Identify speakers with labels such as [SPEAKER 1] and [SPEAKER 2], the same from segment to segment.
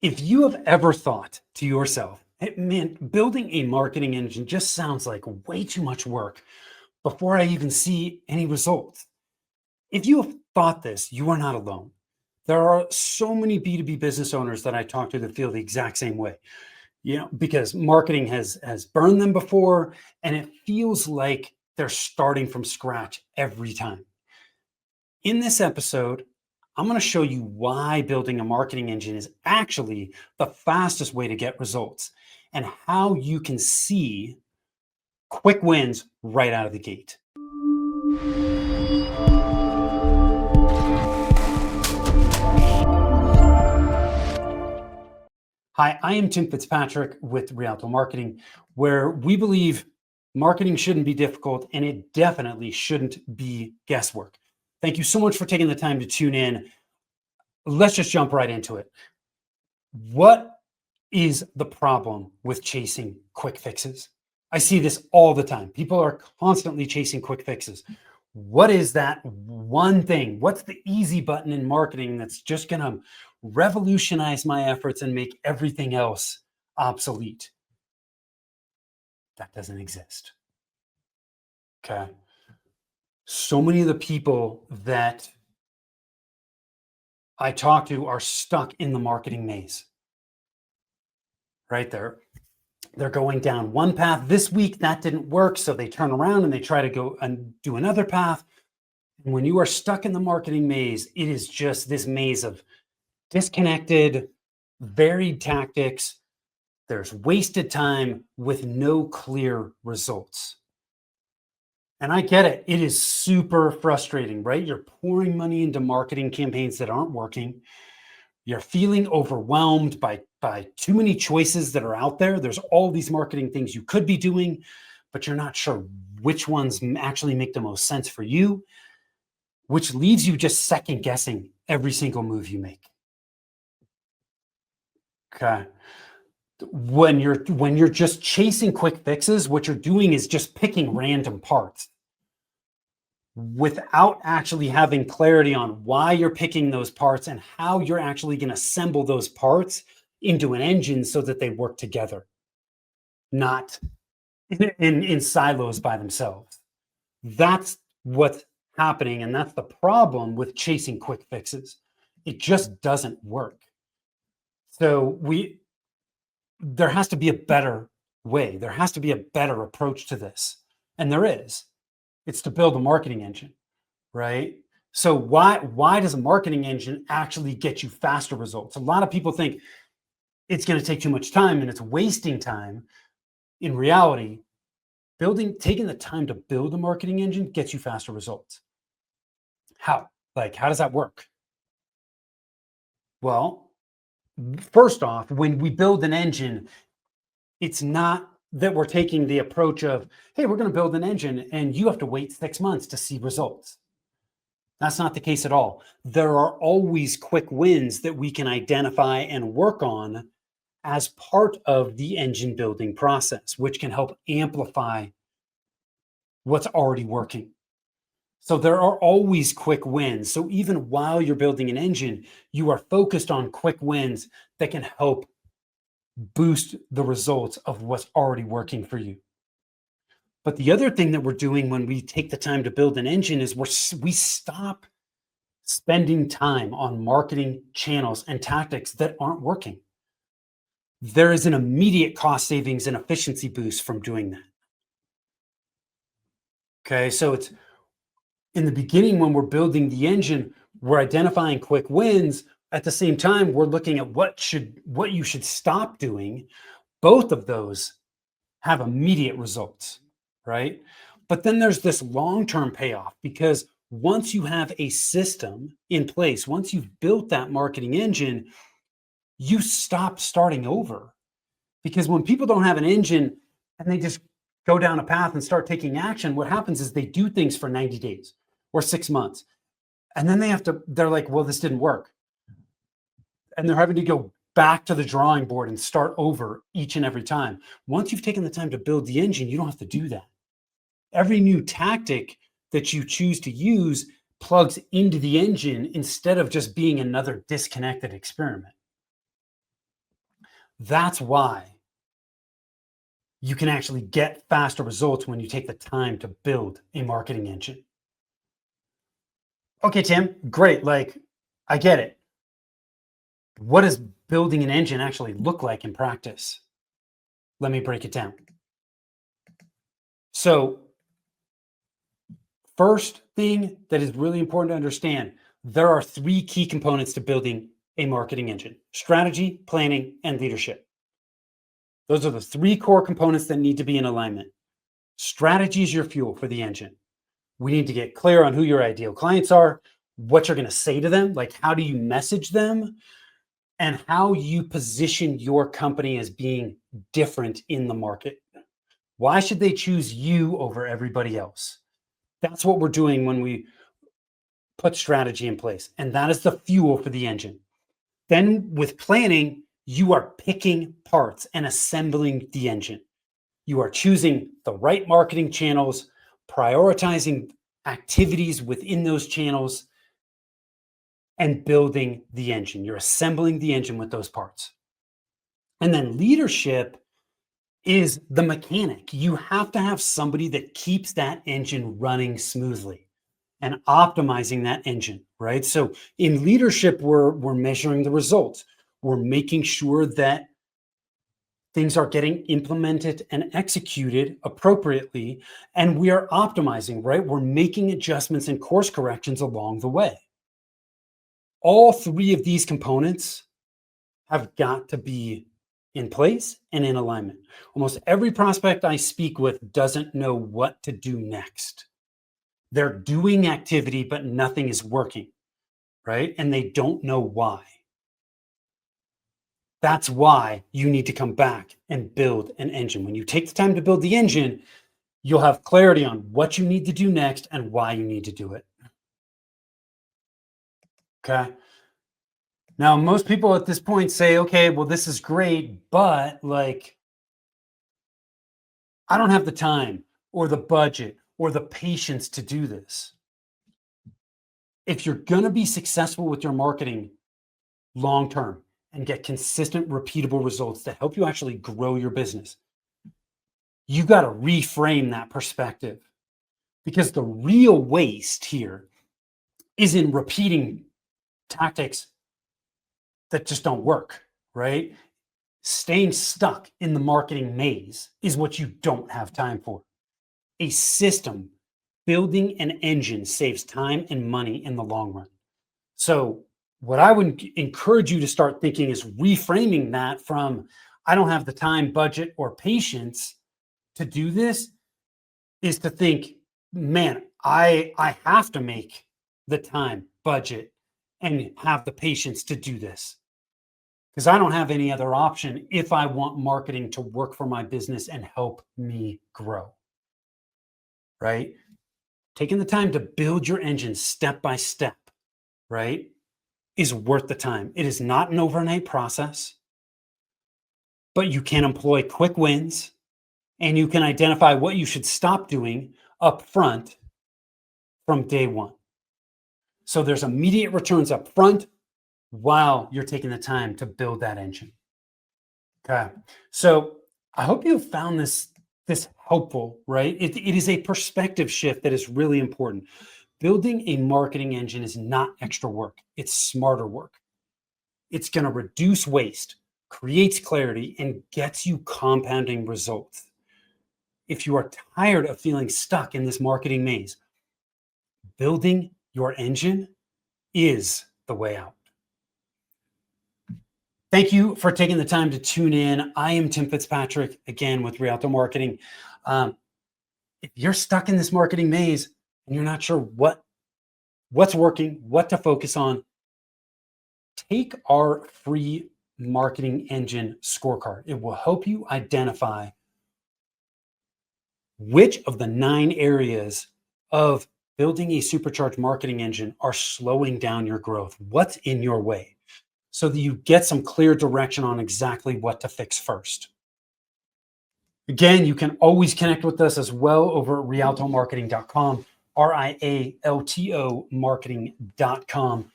[SPEAKER 1] If you have ever thought to yourself, "Hey, man, building a marketing engine just sounds like way too much work before I even see any results." If you have thought this, you are not alone. There are so many B2B business owners that I talk to that feel the exact same way. Because marketing has burned them before, and it feels like they're starting from scratch every time. In this episode, I'm going to show you why building a marketing engine is actually the fastest way to get results and how you can see quick wins right out of the gate. Hi, I am Tim Fitzpatrick with Rialto Marketing, where we believe marketing shouldn't be difficult and it definitely shouldn't be guesswork. Thank you so much for taking the time to tune in. Let's just jump right into it. What is the problem with chasing quick fixes? I see this all the time. People are constantly chasing quick fixes. What is that one thing? What's the easy button in marketing that's just going to revolutionize my efforts and make everything else obsolete? That doesn't exist. Okay. So many of the people that I talk to are stuck in the marketing maze, right? They're going down one path this week, that didn't work, so they turn around and they try to go and do another path. And when you are stuck in the marketing maze, it is just this maze of disconnected, varied tactics. There's wasted time with no clear results. And I get it. It is super frustrating, right? You're pouring money into marketing campaigns that aren't working. You're feeling overwhelmed by too many choices that are out there. There's all these marketing things you could be doing, but you're not sure which ones actually make the most sense for you, which leaves you just second guessing every single move you make. Okay. When you're just chasing quick fixes, what you're doing is just picking random parts without actually having clarity on why you're picking those parts and how you're actually going to assemble those parts into an engine so that they work together, not in silos by themselves. That's what's happening, and that's the problem with chasing quick fixes. It just doesn't work. So there has to be a better way. There has to be a better approach to this, and there is. It's to build a marketing engine, right? So why does a marketing engine actually get you faster results? A lot of people think it's going to take too much time and it's wasting time. In reality, taking the time to build a marketing engine gets you faster results. How? How does that work? Well, first off, when we build an engine, it's not that we're taking the approach of, hey, we're going to build an engine and you have to wait 6 months to see results. That's not the case at all. There are always quick wins that we can identify and work on as part of the engine building process, which can help amplify what's already working. So there are always quick wins. So even while you're building an engine, you are focused on quick wins that can help boost the results of what's already working for you. But the other thing that we're doing when we take the time to build an engine is we stop spending time on marketing channels and tactics that aren't working. There is an immediate cost savings and efficiency boost from doing that. Okay, so it's in the beginning when we're building the engine, we're identifying quick wins. At the same time, we're looking at what you should stop doing. Both of those have immediate results, right? But then there's this long-term payoff, because once you have a system in place, once you've built that marketing engine, you stop starting over. Because when people don't have an engine and they just go down a path and start taking action, what happens is they do things for 90 days or 6 months. And then they're like, well, this didn't work. And they're having to go back to the drawing board and start over each and every time. Once you've taken the time to build the engine, you don't have to do that. Every new tactic that you choose to use plugs into the engine instead of just being another disconnected experiment. That's why you can actually get faster results when you take the time to build a marketing engine. Okay, Tim, great. Like, I get it. What does building an engine actually look like in practice? Let me break it down. So, first thing that is really important to understand, there are three key components to building a marketing engine: strategy, planning, and leadership. Those are the three core components that need to be in alignment. Strategy is your fuel for the engine. We need to get clear on who your ideal clients are, what you're going to say to them, like how do you message them, and how you position your company as being different in the market. Why should they choose you over everybody else? That's what we're doing when we put strategy in place. And that is the fuel for the engine. Then with planning, you are picking parts and assembling the engine. You are choosing the right marketing channels, prioritizing activities within those channels, and building the engine. You're assembling the engine with those parts. And then leadership is the mechanic. You have to have somebody that keeps that engine running smoothly and optimizing that engine, right? So in leadership, we're measuring the results. We're making sure that things are getting implemented and executed appropriately, and we are optimizing, right? We're making adjustments and course corrections along the way. All three of these components have got to be in place and in alignment. Almost every prospect I speak with doesn't know what to do next. They're doing activity, but nothing is working, right? And they don't know why. That's why you need to come back and build an engine. When you take the time to build the engine, you'll have clarity on what you need to do next and why you need to do it. Okay. Now, most people at this point say, okay, well, this is great, but like, I don't have the time or the budget or the patience to do this. If you're going to be successful with your marketing long term and get consistent, repeatable results to help you actually grow your business, you got to reframe that perspective, because the real waste here is in repeating tactics that just don't work, right? Staying stuck in the marketing maze is what you don't have time for. A system, building an engine, saves time and money in the long run. So, what I would encourage you to start thinking is reframing that from, I don't have the time, budget, or patience to do this, is to think, man, I have to make the time, budget, and have the patience to do this, because I don't have any other option if I want marketing to work for my business and help me grow. Right? Taking the time to build your engine step by step, right, is worth the time. It is not an overnight process, but you can employ quick wins and you can identify what you should stop doing up front from day one. So there's immediate returns up front while you're taking the time to build that engine. Okay. So I hope you found this helpful, right? It is a perspective shift that is really important. Building a marketing engine is not extra work. It's smarter work. It's going to reduce waste, creates clarity, and gets you compounding results. If you are tired of feeling stuck in this marketing maze, building your engine is the way out. Thank you for taking the time to tune in. I am Tim Fitzpatrick, again with Rialto Marketing. If you're stuck in this marketing maze and you're not sure what's working, what to focus on, take our free marketing engine scorecard. It will help you identify which of the 9 areas of building a supercharged marketing engine are slowing down your growth. What's in your way? So that you get some clear direction on exactly what to fix first. Again, you can always connect with us as well over at rialtomarketing.com, RIALTO marketing.com.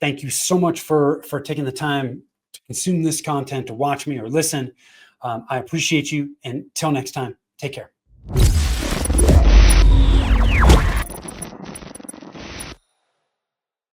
[SPEAKER 1] Thank you so much for taking the time to consume this content, to watch me or listen. I appreciate you. And till next time, take care.